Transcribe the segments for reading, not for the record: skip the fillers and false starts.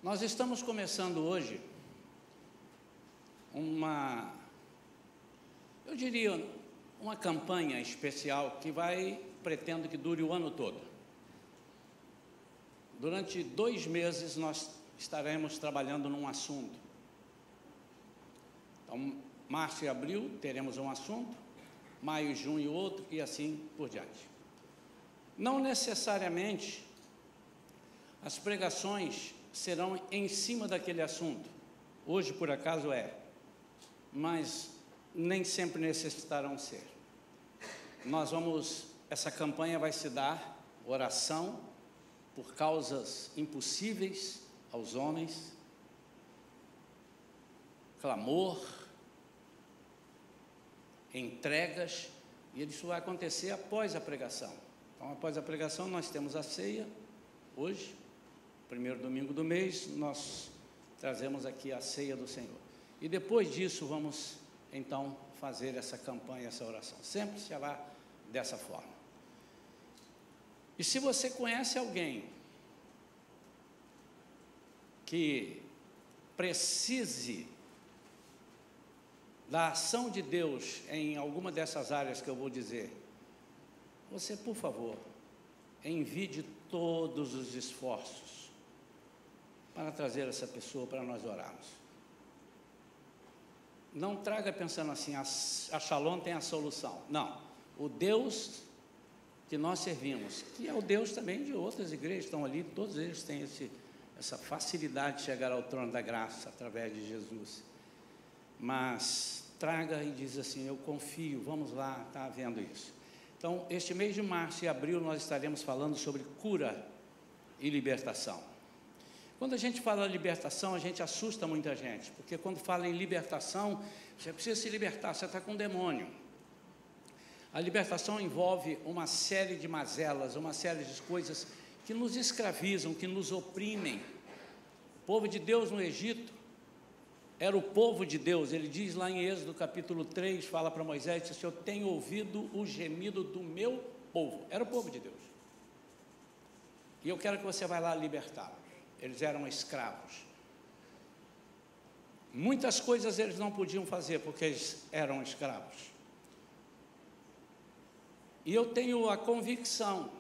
Nós estamos começando hoje eu diria, uma campanha especial que pretendo que dure o ano todo. Durante 2 meses nós estaremos trabalhando num assunto. Então, março e abril teremos um assunto, maio e junho outro e assim por diante. Não necessariamente as pregações serão em cima daquele assunto. Hoje, por acaso, mas nem sempre necessitarão ser. Essa campanha vai se dar oração por causas impossíveis aos homens, clamor, entregas, e isso vai acontecer após a pregação. Então, após a pregação, nós temos a ceia. Hoje, primeiro domingo do mês, nós trazemos aqui a ceia do Senhor. E depois disso, vamos, então, fazer essa campanha, essa oração. Sempre será dessa forma. E se você conhece alguém que precise da ação de Deus em alguma dessas áreas que eu vou dizer, você, por favor, envie todos os esforços para trazer essa pessoa para nós orarmos. Não traga pensando assim, a Shalom tem a solução. Não, o Deus que nós servimos, que é o Deus também de outras igrejas, estão ali, todos eles têm essa facilidade de chegar ao trono da graça através de Jesus. Mas traga e diz assim, eu confio, vamos lá, está havendo isso. Então, este mês de março e abril nós estaremos falando sobre cura e libertação. Quando a gente fala libertação, a gente assusta muita gente, porque quando fala em libertação, você precisa se libertar, você está com um demônio. A libertação envolve uma série de mazelas, uma série de coisas que nos escravizam, que nos oprimem. O povo de Deus no Egito era o povo de Deus. Ele diz lá em Êxodo capítulo 3, fala para Moisés, diz assim, eu tenho ouvido o gemido do meu povo. Era o povo de Deus. E eu quero que você vá lá libertá-los. Eles eram escravos. Muitas coisas eles não podiam fazer, porque eles eram escravos. E eu tenho a convicção,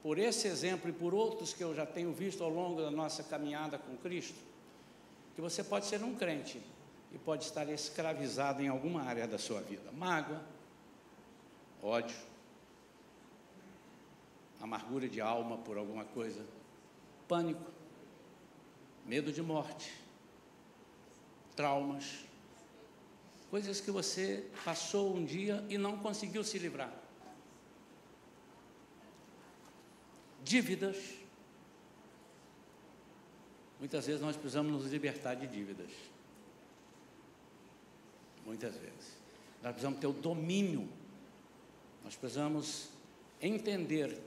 por esse exemplo e por outros que eu já tenho visto ao longo da nossa caminhada com Cristo, que você pode ser um crente e pode estar escravizado em alguma área da sua vida. Mágoa, ódio, amargura de alma por alguma coisa, pânico, medo de morte, traumas, coisas que você passou um dia e não conseguiu se livrar. Dívidas. Muitas vezes nós precisamos nos libertar de dívidas. Muitas vezes. Nós precisamos ter o domínio. Nós precisamos entender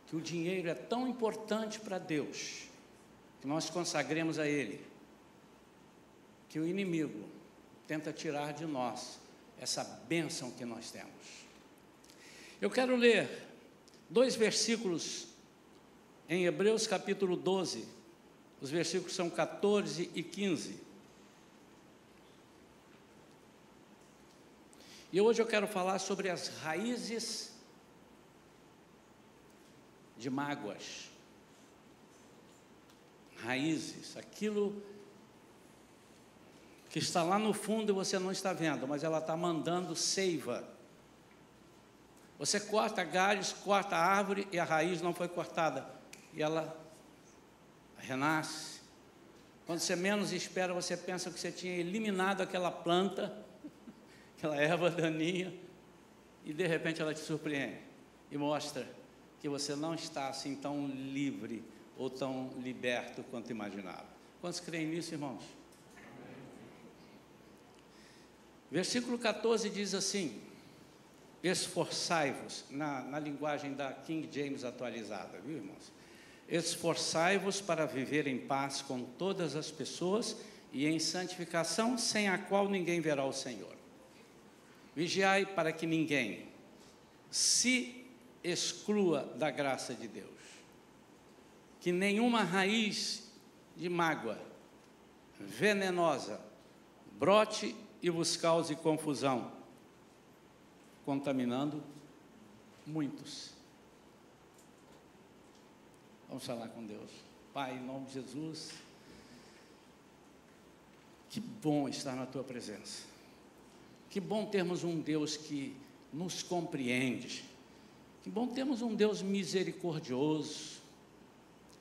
que o dinheiro é tão importante para Deus, que nós consagremos a Ele, que o inimigo tenta tirar de nós essa bênção que nós temos. Eu quero ler 2 versículos em Hebreus capítulo 12, os versículos são 14 e 15. E hoje eu quero falar sobre as raízes de mágoas. Raízes, aquilo que está lá no fundo e você não está vendo, mas ela está mandando seiva. Você corta galhos, corta a árvore e a raiz não foi cortada, e ela renasce. Quando você menos espera, você pensa que você tinha eliminado aquela planta, aquela erva daninha, e de repente ela te surpreende e mostra que você não está assim tão livre ou tão liberto quanto imaginava. Quantos creem nisso, irmãos? Versículo 14 diz assim, esforçai-vos, na linguagem da King James atualizada, viu, irmãos? Esforçai-vos para viver em paz com todas as pessoas e em santificação, sem a qual ninguém verá o Senhor. Vigiai para que ninguém se exclua da graça de Deus, que nenhuma raiz de mágoa venenosa brote e vos cause confusão, contaminando muitos. Vamos falar com Deus. Pai, em nome de Jesus, que bom estar na Tua presença. Que bom termos um Deus que nos compreende. Que bom termos um Deus misericordioso,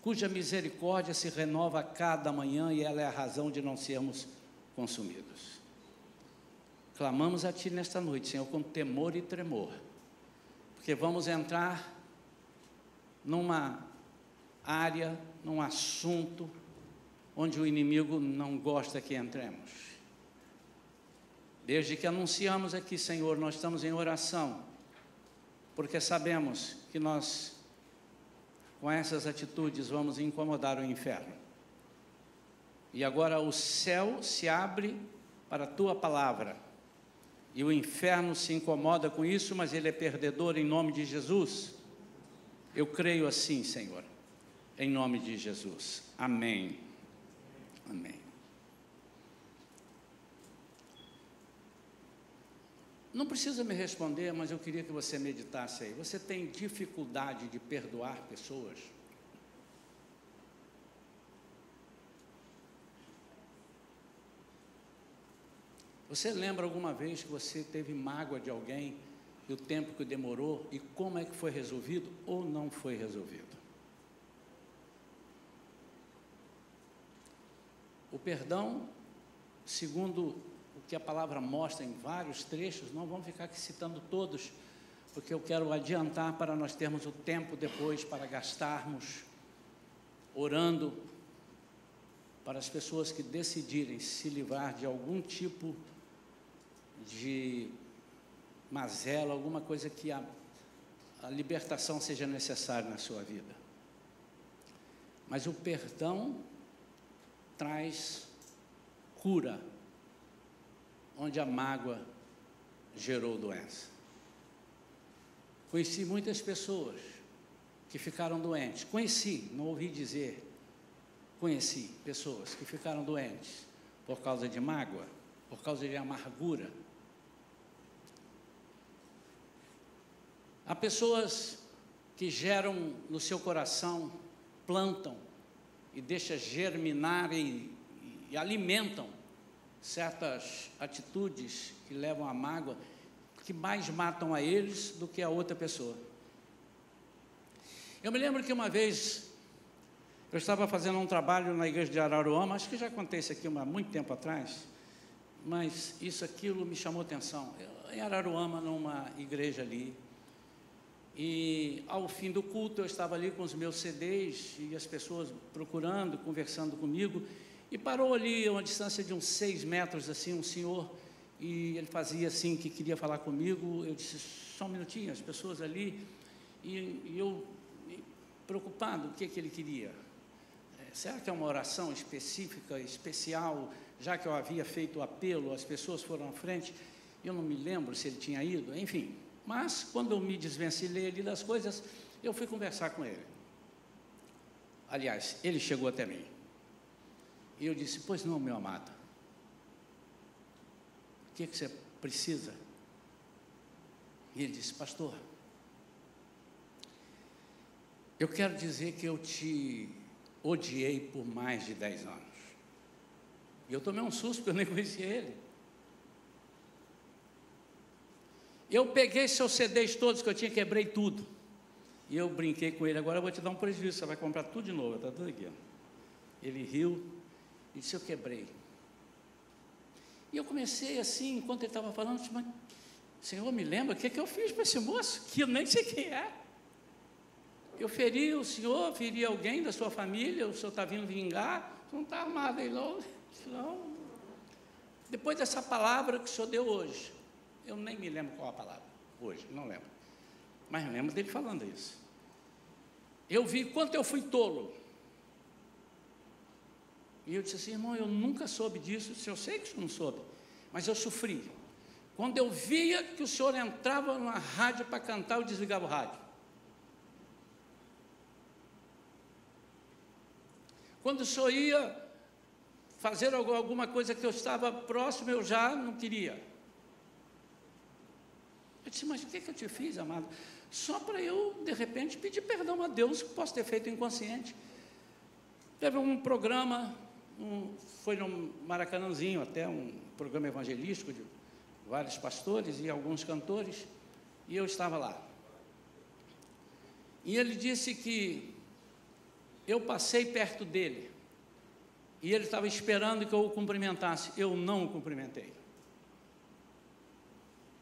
cuja misericórdia se renova a cada manhã e ela é a razão de não sermos consumidos. Clamamos a Ti nesta noite, Senhor, com temor e tremor, porque vamos entrar numa área, num assunto, onde o inimigo não gosta que entremos. Desde que anunciamos aqui, Senhor, nós estamos em oração, porque sabemos que nós, com essas atitudes, vamos incomodar o inferno. E agora o céu se abre para a Tua palavra, e o inferno se incomoda com isso, mas ele é perdedor em nome de Jesus. Eu creio assim, Senhor, em nome de Jesus. Amém. Amém. Não precisa me responder, mas eu queria que você meditasse aí. Você tem dificuldade de perdoar pessoas? Você lembra alguma vez que você teve mágoa de alguém e o tempo que demorou e como é que foi resolvido ou não foi resolvido? O perdão, segundo o que a palavra mostra em vários trechos, não vamos ficar aqui citando todos, porque eu quero adiantar para nós termos o tempo depois para gastarmos orando para as pessoas que decidirem se livrar de algum tipo de mazela, alguma coisa que a libertação seja necessária na sua vida. Mas o perdão traz cura onde a mágoa gerou doença. Conheci muitas pessoas que ficaram doentes. Não ouvi dizer, conheci pessoas que ficaram doentes por causa de mágoa, por causa de amargura. Há pessoas que geram no seu coração, plantam e deixam germinar e alimentam certas atitudes que levam à mágoa, que mais matam a eles do que a outra pessoa. Eu me lembro que uma vez eu estava fazendo um trabalho na igreja de Araruama, acho que já contei isso aqui há muito tempo atrás, mas aquilo me chamou atenção. Em Araruama, numa igreja ali, e ao fim do culto eu estava ali com os meus CDs e as pessoas procurando, conversando comigo, e parou ali a uma distância de uns 6 metros, assim, um senhor, e ele fazia assim, que queria falar comigo. Eu disse, só um minutinho, as pessoas ali, e eu, preocupado, o que ele queria? Será que é uma oração específica, especial, já que eu havia feito o apelo, as pessoas foram à frente, eu não me lembro se ele tinha ido, enfim. Mas, quando eu me desvencilhei ali das coisas, eu fui conversar com ele. Aliás, ele chegou até mim. E eu disse, pois não, meu amado, o que você precisa? E ele disse, pastor, eu quero dizer que eu te odiei por mais de 10 anos. E eu tomei um susto, porque eu nem conhecia ele. Eu peguei seus CDs todos que eu tinha, quebrei tudo. E eu brinquei com ele, agora eu vou te dar um prejuízo, você vai comprar tudo de novo, está tudo aqui. Ele riu e disse, eu quebrei. E eu comecei assim, enquanto ele estava falando, disse, mas, Senhor, me lembra, o que eu fiz para esse moço? Que eu nem sei quem é. Eu feri o senhor, feri alguém da sua família, o senhor está vindo vingar, não está armado aí não. Depois dessa palavra que o senhor deu hoje, eu nem me lembro qual a palavra, hoje, não lembro. Mas lembro dele falando isso. Eu vi quanto eu fui tolo. E eu disse assim, irmão, eu nunca soube disso. Eu disse, eu sei que o senhor não soube, mas eu sofri. Quando eu via que o senhor entrava numa rádio para cantar, eu desligava o rádio. Quando o senhor ia fazer alguma coisa que eu estava próximo, eu já não queria. Eu disse, mas o que eu te fiz, amado? Só para eu, de repente, pedir perdão a Deus, que posso ter feito inconsciente. Teve um programa, foi no Maracanãzinho, até um programa evangelístico de vários pastores e alguns cantores, e eu estava lá. E ele disse que eu passei perto dele, e ele estava esperando que eu o cumprimentasse. Eu não o cumprimentei.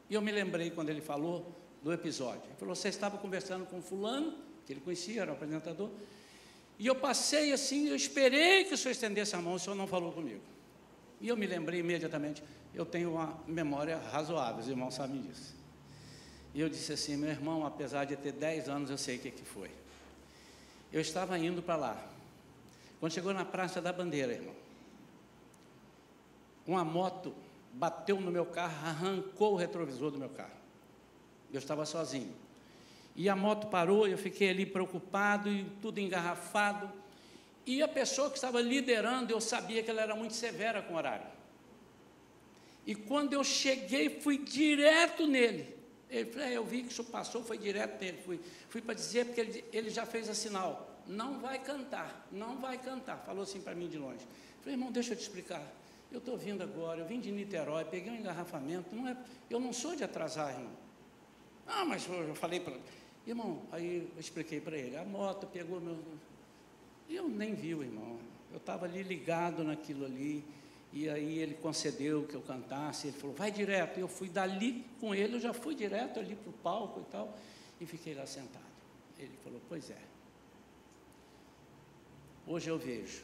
E eu me lembrei, quando ele falou, do episódio. Ele falou, você estava conversando com fulano, que ele conhecia, era o apresentador, e eu passei assim, eu esperei que o senhor estendesse a mão, o senhor não falou comigo. E eu me lembrei imediatamente, eu tenho uma memória razoável, os irmãos sabem disso. E eu disse assim, meu irmão, apesar de ter 10 anos, eu sei o que foi. Eu estava indo para lá. Quando chegou na Praça da Bandeira, irmão, uma moto bateu no meu carro, arrancou o retrovisor do meu carro. Eu estava sozinho. E a moto parou, eu fiquei ali preocupado, e tudo engarrafado. E a pessoa que estava liderando, eu sabia que ela era muito severa com o horário. E quando eu cheguei, fui direto nele. Ele falou, eu vi que isso passou, foi direto nele. Fui para dizer, porque ele já fez a sinal. Não vai cantar, não vai cantar. Falou assim para mim de longe. Falei, irmão, deixa eu te explicar. Eu estou vindo agora, eu vim de Niterói, peguei um engarrafamento. Eu não sou de atrasar, irmão. Ah, mas eu falei para ele. Irmão, aí eu expliquei para ele. A moto pegou meu... E eu nem vi o irmão. Eu estava ali ligado naquilo ali. E aí ele concedeu que eu cantasse. Ele falou, vai direto. Eu fui dali com ele, eu já fui direto ali para o palco e tal. E fiquei lá sentado. Ele falou, pois é. Hoje eu vejo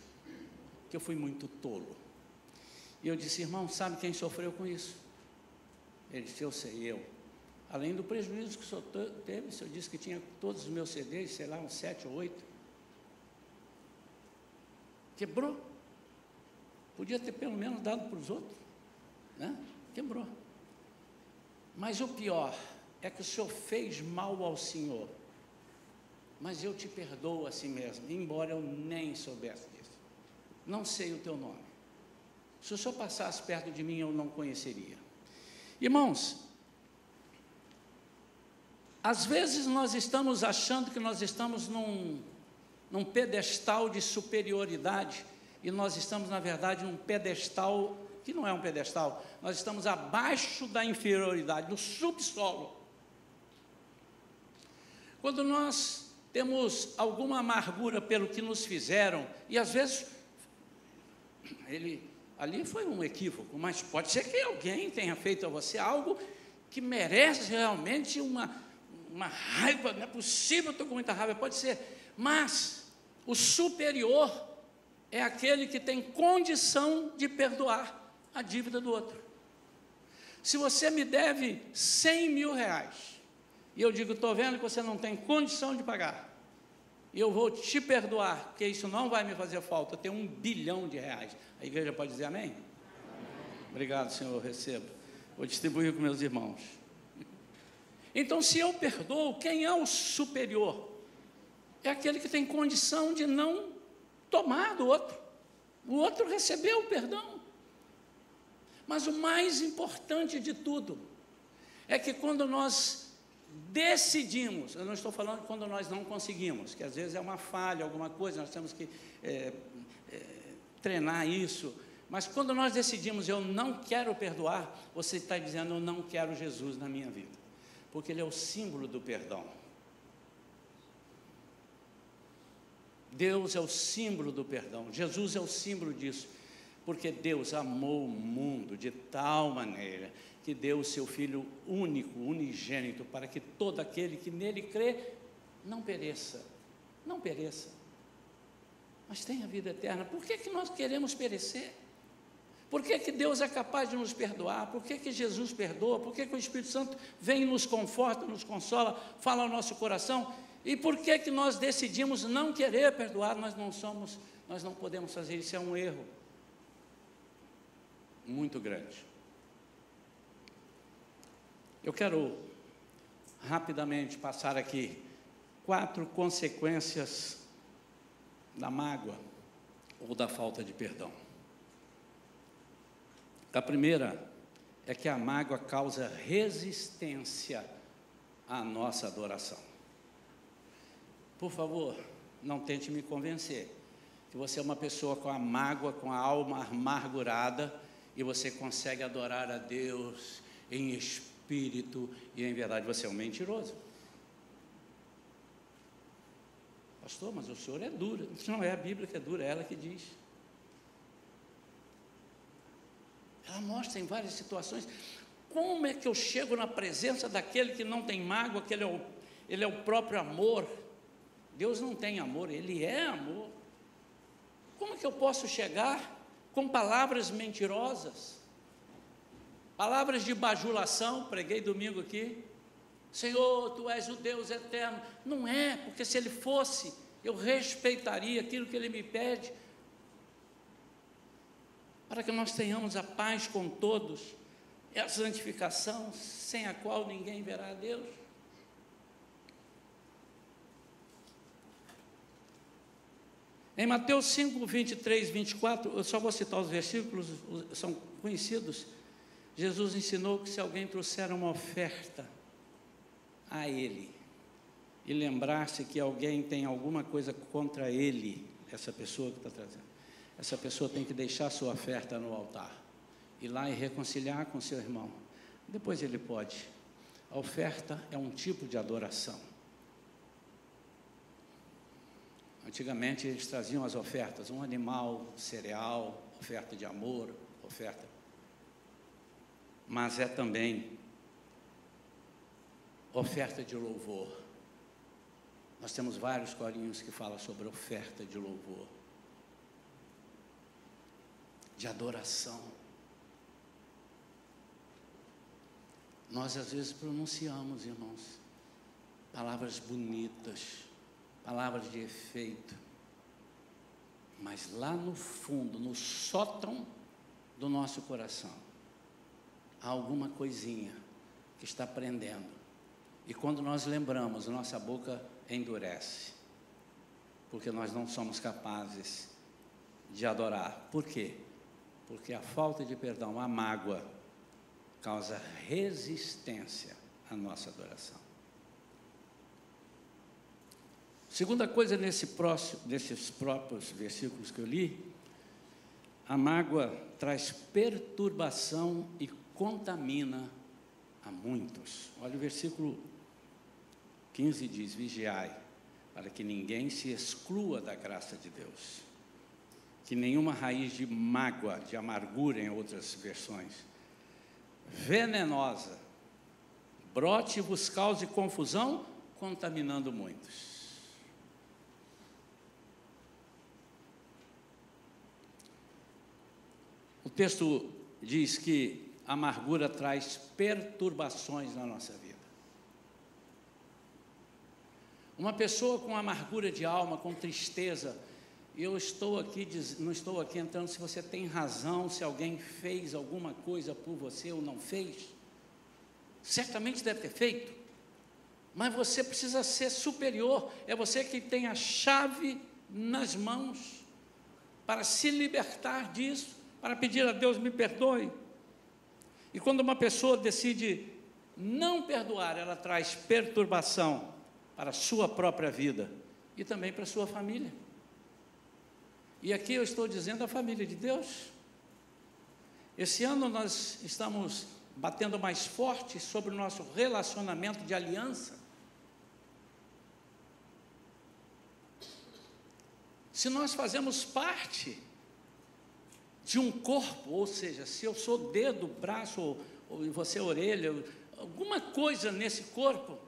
que eu fui muito tolo. E eu disse, irmão, sabe quem sofreu com isso? Ele disse, eu sei, eu. Além do prejuízo que o senhor teve, o senhor disse que tinha todos os meus CDs, sei lá, uns 7 ou 8. Quebrou. Podia ter pelo menos dado para os outros, né? Quebrou. Mas o pior é que o senhor fez mal ao senhor. Mas eu te perdoo assim mesmo, embora eu nem soubesse disso. Não sei o teu nome. Se o senhor passasse perto de mim, eu não conheceria. Irmãos, às vezes nós estamos achando que nós estamos num pedestal de superioridade, e nós estamos, na verdade, num pedestal, que não é um pedestal, nós estamos abaixo da inferioridade, no subsolo. Quando nós temos alguma amargura pelo que nos fizeram, e às vezes, ali foi um equívoco, mas pode ser que alguém tenha feito a você algo que merece realmente uma raiva, não é possível, eu estou com muita raiva, pode ser, mas o superior é aquele que tem condição de perdoar a dívida do outro. Se você me deve 100 mil reais, e eu digo, estou vendo que você não tem condição de pagar, e eu vou te perdoar, porque isso não vai me fazer falta, eu tenho 1 bilhão de reais. A igreja pode dizer amém? Amém. Obrigado, Senhor, eu recebo. Vou distribuir com meus irmãos. Então, se eu perdoo, quem é o superior? É aquele que tem condição de não tomar do outro. O outro recebeu o perdão. Mas o mais importante de tudo é que quando nós decidimos, eu não estou falando quando nós não conseguimos, que às vezes é uma falha, alguma coisa, nós temos que treinar isso, mas quando nós decidimos, eu não quero perdoar, você está dizendo, eu não quero Jesus na minha vida, porque Ele é o símbolo do perdão. Deus é o símbolo do perdão, Jesus é o símbolo disso, porque Deus amou o mundo de tal maneira que deu o seu Filho único, unigênito, para que todo aquele que nele crê não pereça, mas tenha vida eterna. Por que nós queremos perecer? Por que Deus é capaz de nos perdoar? Por que Jesus perdoa? Por que o Espírito Santo vem e nos conforta, nos consola, fala ao nosso coração? E por que nós decidimos não querer perdoar? Nós não podemos fazer isso, é um erro muito grande. Eu quero rapidamente passar aqui 4 consequências da mágoa. ou da falta de perdão. A primeira é que a mágoa causa resistência à nossa adoração. Por favor, não tente me convencer que você é uma pessoa com a mágoa, com a alma amargurada, e você consegue adorar a Deus em espírito e em verdade. Você é um mentiroso. Pastor, mas o senhor é duro. Não é a Bíblia que é dura, é ela que diz. Ela mostra em várias situações como é que eu chego na presença daquele que não tem mágoa, que ele é o próprio amor. Deus não tem amor, Ele é amor. Como é que eu posso chegar com palavras mentirosas, palavras de bajulação? Preguei domingo aqui, Senhor, Tu és o Deus eterno. Não é, porque se Ele fosse, eu respeitaria aquilo que Ele me pede, para que nós tenhamos a paz com todos, e a santificação, sem a qual ninguém verá a Deus. Em Mateus 5, 23, 24, eu só vou citar os versículos, são conhecidos. Jesus ensinou que se alguém trouxer uma oferta a Ele, e lembrar-se que alguém tem alguma coisa contra Ele, essa pessoa que está trazendo, essa pessoa tem que deixar sua oferta no altar, ir lá e reconciliar com seu irmão. Depois ele pode. A oferta é um tipo de adoração. Antigamente eles traziam as ofertas, um animal, cereal, oferta de amor, oferta. Mas é também oferta de louvor. Nós temos vários corinhos que falam sobre oferta de louvor, de adoração. Nós às vezes pronunciamos, irmãos, palavras bonitas, palavras de efeito, mas lá no fundo, no sótão do nosso coração, há alguma coisinha que está prendendo, e quando nós lembramos, nossa boca endurece, porque nós não somos capazes de adorar. Por quê? Porque a falta de perdão, a mágoa, causa resistência à nossa adoração. Segunda coisa, nesses próprios versículos que eu li, a mágoa traz perturbação e contamina a muitos. Olha o versículo 15 diz: vigiai, para que ninguém se exclua da graça de Deus, que nenhuma raiz de mágoa, de amargura, em outras versões, venenosa, brote e vos cause confusão, contaminando muitos. O texto diz que a amargura traz perturbações na nossa vida. Uma pessoa com amargura de alma, com tristeza, eu estou aqui, não estou aqui entrando se você tem razão, se alguém fez alguma coisa por você ou não fez. Certamente deve ter feito, mas você precisa ser superior. É você que tem a chave nas mãos para se libertar disso, para pedir a Deus: me perdoe. E quando uma pessoa decide não perdoar, ela traz perturbação para a sua própria vida e também para a sua família. E aqui eu estou dizendo a família de Deus. Esse ano nós estamos batendo mais forte sobre o nosso relacionamento de aliança. Se nós fazemos parte de um corpo, ou seja, se eu sou dedo, braço, ou você orelha, alguma coisa nesse corpo,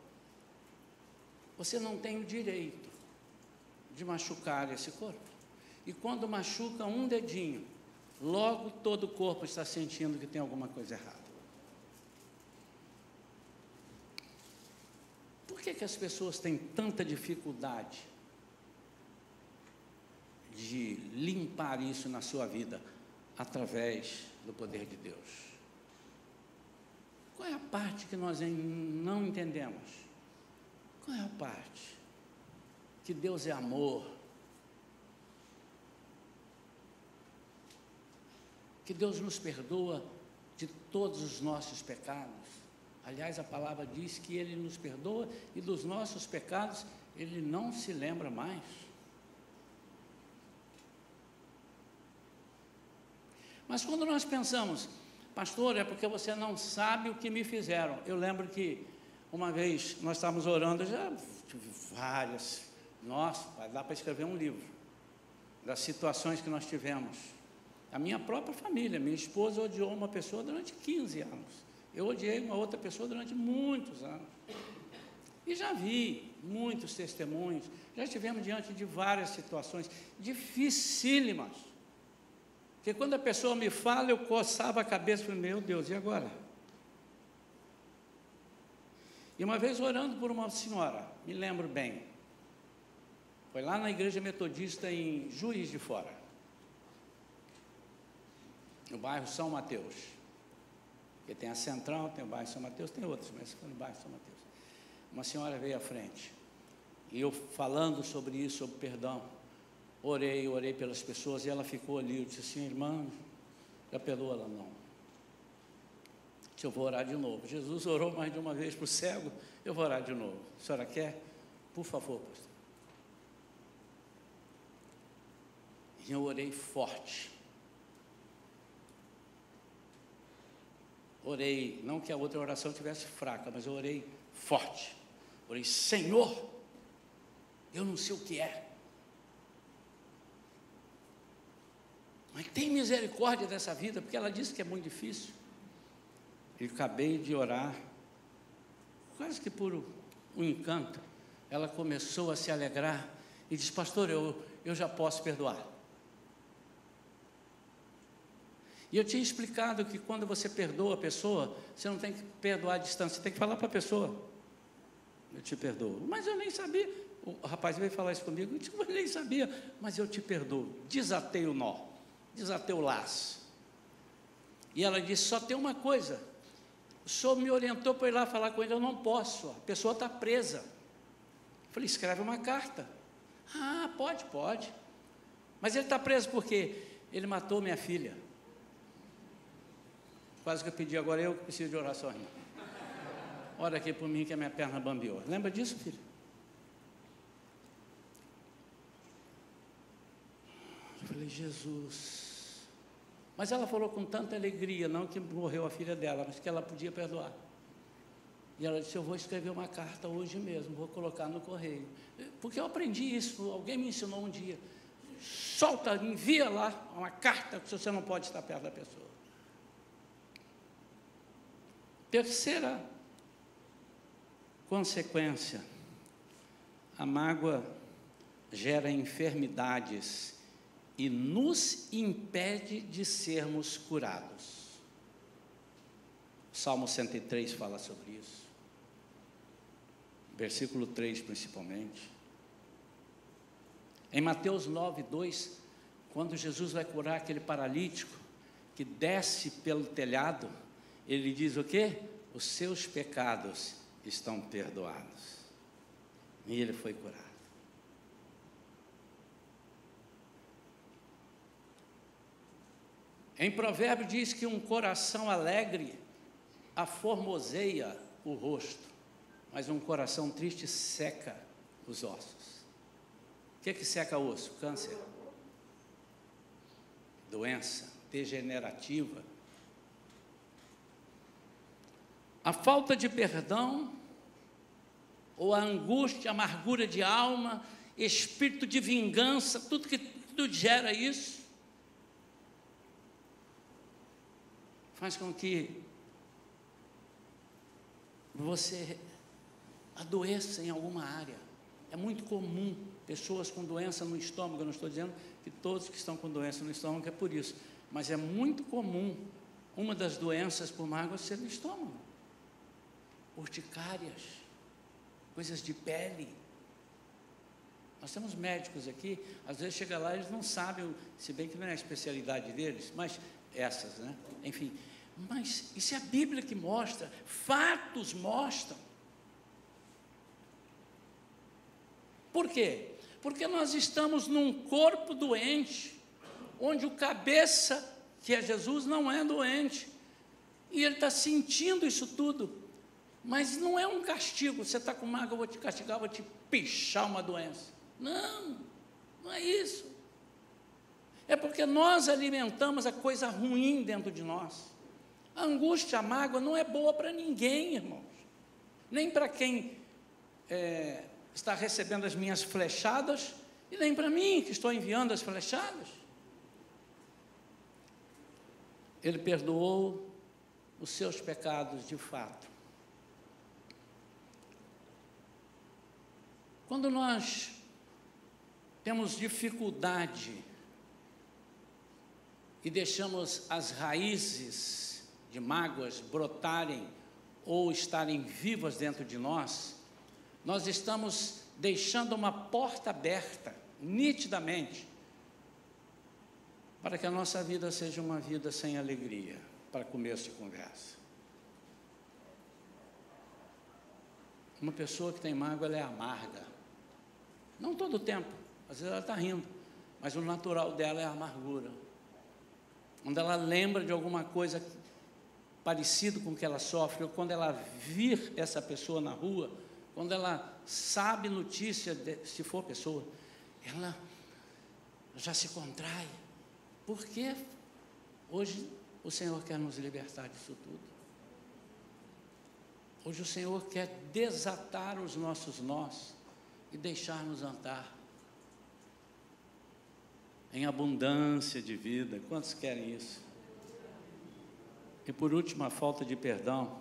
você não tem o direito de machucar esse corpo. E quando machuca um dedinho, logo todo o corpo está sentindo que tem alguma coisa errada. Por que as pessoas têm tanta dificuldade de limpar isso na sua vida através do poder de Deus? Qual é a parte que nós não entendemos? Qual é a parte? Que Deus é amor, que Deus nos perdoa de todos os nossos pecados. Aliás, a palavra diz que Ele nos perdoa e dos nossos pecados Ele não se lembra mais. Mas quando nós pensamos, pastor, é porque você não sabe o que me fizeram. Eu lembro que uma vez nós estávamos orando, já tive várias, nossa, vai dar para escrever um livro, das situações que nós tivemos. A minha própria família, minha esposa odiou uma pessoa durante 15 anos. Eu odiei uma outra pessoa durante muitos anos. E já vi muitos testemunhos, já estivemos diante de várias situações dificílimas. Porque quando a pessoa me fala, eu coçava a cabeça e falei, meu Deus, e agora? E uma vez orando por uma senhora, me lembro bem, foi lá na igreja metodista em Juiz de Fora, no bairro São Mateus, porque tem a Central, tem o bairro São Mateus, tem outros, mas foi no bairro São Mateus. Uma senhora veio à frente, e eu falando sobre isso, sobre perdão, orei pelas pessoas, e ela ficou ali, eu disse assim, irmã, já perdoa ela? Não. Eu vou orar de novo. Jesus orou mais de uma vez para o cego, eu vou orar de novo. A senhora quer? Por favor, pastor. E eu orei forte. Orei, não que a outra oração tivesse fraca, mas eu orei forte. Orei, Senhor, eu não sei o que é, mas tem misericórdia dessa vida, porque ela disse que é muito difícil. E acabei de orar, quase que por um encanto, ela começou a se alegrar e disse, pastor, eu já posso perdoar. E eu tinha explicado que quando você perdoa a pessoa, você não tem que perdoar à distância, você tem que falar para a pessoa, eu te perdoo. Mas eu nem sabia, o rapaz veio falar isso comigo, eu nem sabia, mas eu te perdoo. Desatei o nó, desatei o laço. E ela disse, só tem uma coisa, o senhor me orientou para ir lá falar com ele, eu não posso, a pessoa está presa. Eu falei, escreve uma carta. Ah, pode. Mas ele está preso por quê? Ele matou minha filha. Quase que eu pedi, agora eu que preciso de oração. Ora aqui por mim que a minha perna bambeou. Lembra disso, filho? Eu falei, Jesus. Mas ela falou com tanta alegria, não que morreu a filha dela, mas que ela podia perdoar. E ela disse, eu vou escrever uma carta hoje mesmo, vou colocar no correio. Porque eu aprendi isso, alguém me ensinou um dia. Solta, envia lá uma carta, que você não pode estar perto da pessoa. Terceira consequência, a mágoa gera enfermidades e nos impede de sermos curados. O Salmo 103 fala sobre isso, versículo 3 principalmente. Em Mateus 9:2, quando Jesus vai curar aquele paralítico que desce pelo telhado, ele diz o quê? Os seus pecados estão perdoados. E ele foi curado. Em Provérbio diz que um coração alegre aformoseia o rosto, mas um coração triste seca os ossos. O que seca o osso? Câncer, doença degenerativa. A falta de perdão, ou a angústia, a amargura de alma, espírito de vingança, tudo gera isso, faz com que você adoeça em alguma área. É muito comum pessoas com doença no estômago, eu não estou dizendo que todos que estão com doença no estômago é por isso, mas é muito comum uma das doenças por mágoa ser no estômago. Urticárias, coisas de pele. Nós temos médicos aqui, às vezes chega lá, eles não sabem, se bem que não é a especialidade deles, mas essas, né? Enfim, mas isso é a Bíblia que mostra, fatos mostram. Por quê? Porque nós estamos num corpo doente, onde o cabeça que é Jesus, não é doente. E ele está sentindo isso tudo. Mas não é um castigo. Você está com mágoa, eu vou te castigar, vou te pichar uma doença. Não, não é isso. É porque nós alimentamos a coisa ruim dentro de nós. A angústia, a mágoa não é boa para ninguém, irmãos. Nem para quem está recebendo as minhas flechadas, e nem para mim, que estou enviando as flechadas. Ele perdoou os seus pecados de fato. Quando nós temos dificuldade e deixamos as raízes de mágoas brotarem ou estarem vivas dentro de nós, nós estamos deixando uma porta aberta, nitidamente, para que a nossa vida seja uma vida sem alegria, para começo de conversa. Uma pessoa que tem mágoa, ela é amarga. Não todo o tempo, às vezes ela está rindo, mas o natural dela é a amargura. Quando ela lembra de alguma coisa parecida com o que ela sofre, ou quando ela vir essa pessoa na rua, quando ela sabe notícia, se for pessoa, ela já se contrai. Por quê? Hoje o Senhor quer nos libertar disso tudo. Hoje o Senhor quer desatar os nossos nós e deixar-nos andar em abundância de vida. Quantos querem isso? E por último, a falta de perdão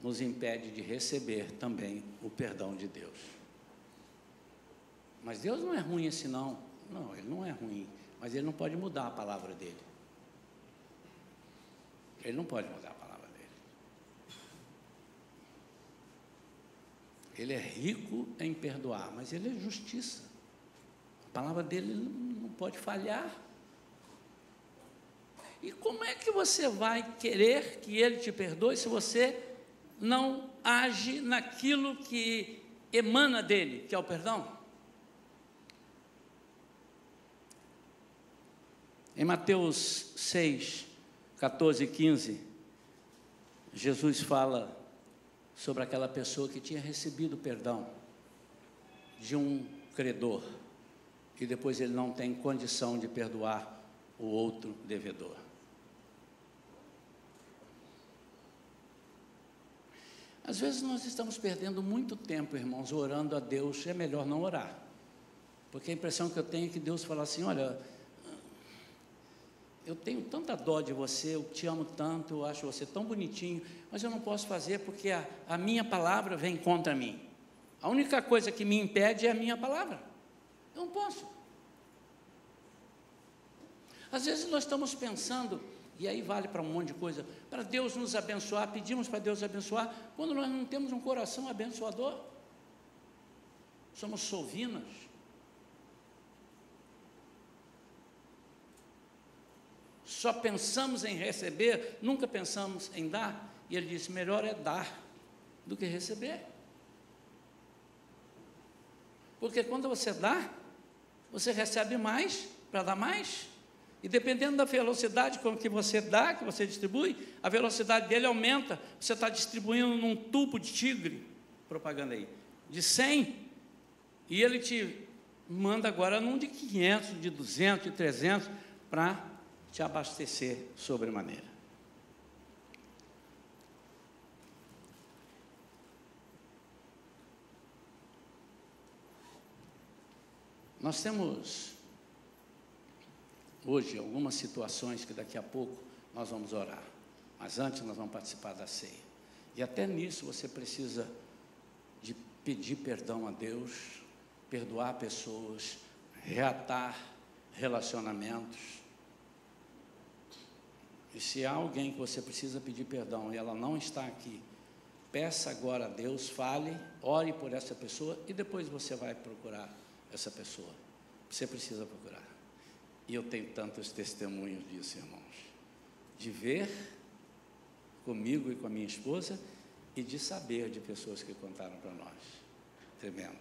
nos impede de receber também o perdão de Deus. Mas Deus não é ruim assim não. Não, Ele não é ruim, mas Ele não pode mudar a palavra dEle. Ele não pode mudar a palavra dEle. Ele é rico em perdoar, mas Ele é justiça. A palavra dEle não pode falhar. E como é que você vai querer que Ele te perdoe se você não age naquilo que emana dEle, que é o perdão? Em Mateus 6, 14 e 15, Jesus fala sobre aquela pessoa que tinha recebido perdão de um credor, e depois ele não tem condição de perdoar o outro devedor. Às vezes nós estamos perdendo muito tempo, irmãos, orando a Deus. É melhor não orar, porque a impressão que eu tenho é que Deus fala assim: olha, eu tenho tanta dó de você, eu te amo tanto, eu acho você tão bonitinho, mas eu não posso fazer porque a minha palavra vem contra mim. A única coisa que me impede é a minha palavra. Eu não posso. Às vezes nós estamos pensando, e aí vale para um monte de coisa, para Deus nos abençoar, pedimos para Deus abençoar, quando nós não temos um coração abençoador. Somos sovinas. Só pensamos em receber, nunca pensamos em dar. E ele disse: melhor é dar do que receber. Porque quando você dá, você recebe mais para dar mais. E dependendo da velocidade com que você dá, que você distribui, a velocidade dele aumenta. Você está distribuindo num tubo de tigre, propaganda aí, de 100, e ele te manda agora num de 500, de 200, de 300, para te abastecer sobremaneira. Nós temos hoje algumas situações que daqui a pouco nós vamos orar, mas antes nós vamos participar da ceia. E até nisso você precisa de pedir perdão a Deus, perdoar pessoas, reatar relacionamentos. E se há alguém que você precisa pedir perdão e ela não está aqui, peça agora a Deus, fale, ore por essa pessoa e depois você vai procurar essa pessoa. Você precisa procurar. E eu tenho tantos testemunhos disso, irmãos, de ver comigo e com a minha esposa e de saber de pessoas que contaram para nós. Tremendo.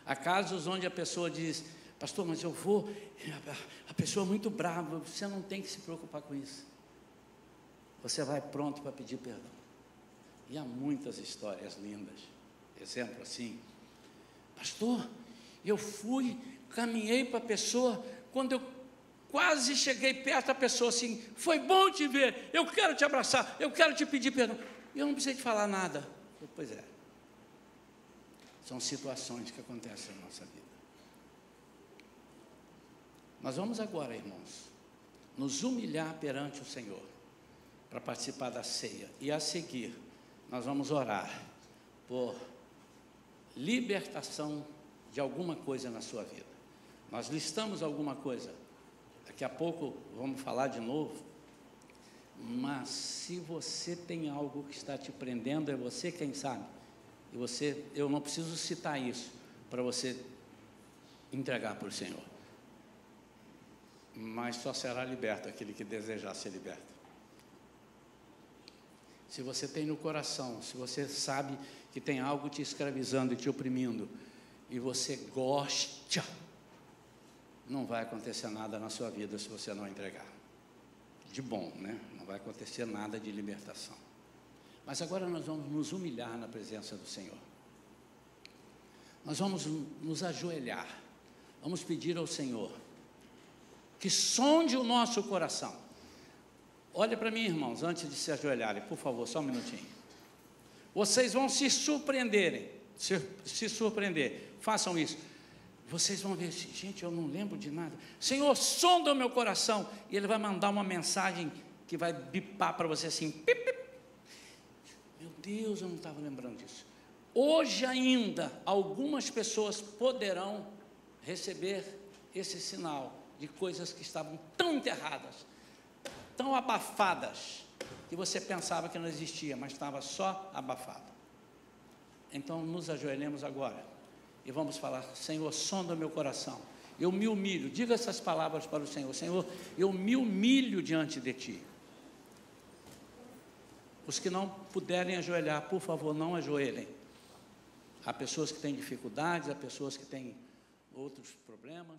Há casos onde a pessoa diz: Pastor, mas eu vou, a pessoa é muito brava. Você não tem que se preocupar com isso. Você vai pronto para pedir perdão. E há muitas histórias lindas. Exemplo assim: pastor, eu fui, caminhei para a pessoa, quando eu quase cheguei perto, a pessoa assim: foi bom te ver, eu quero te abraçar, eu quero te pedir perdão. E eu não precisei te falar nada. Pois é, são situações que acontecem na nossa vida. Nós vamos agora, irmãos, nos humilhar perante o Senhor, para participar da ceia, e a seguir, nós vamos orar por libertação de alguma coisa na sua vida. Nós listamos alguma coisa, daqui a pouco vamos falar de novo, mas se você tem algo que está te prendendo, é você quem sabe, e eu não preciso citar isso, para você entregar para o Senhor, mas só será liberto aquele que desejar ser liberto. Se você tem no coração, se você sabe que tem algo te escravizando e te oprimindo, e você gosta, não vai acontecer nada na sua vida se você não entregar. De bom, né? Não vai acontecer nada de libertação. Mas agora nós vamos nos humilhar na presença do Senhor. Nós vamos nos ajoelhar. Vamos pedir ao Senhor que sonde o nosso coração. Olha para mim, irmãos, antes de se ajoelharem, por favor, só um minutinho. Vocês vão se surpreenderem, se surpreender. Façam isso. Vocês vão ver assim: gente, eu não lembro de nada. Senhor, sonda o meu coração. E Ele vai mandar uma mensagem que vai bipar para você assim: pip, pip. Meu Deus, eu não estava lembrando disso. Hoje ainda, algumas pessoas poderão receber esse sinal de coisas que estavam tão enterradas, tão abafadas, que você pensava que não existia, mas estava só abafado. Então, nos ajoelhemos agora e vamos falar: Senhor, sonda o meu coração. Eu me humilho. Diga essas palavras para o Senhor: Senhor, eu me humilho diante de Ti. Os que não puderem ajoelhar, por favor, não ajoelhem. Há pessoas que têm dificuldades, há pessoas que têm outros problemas.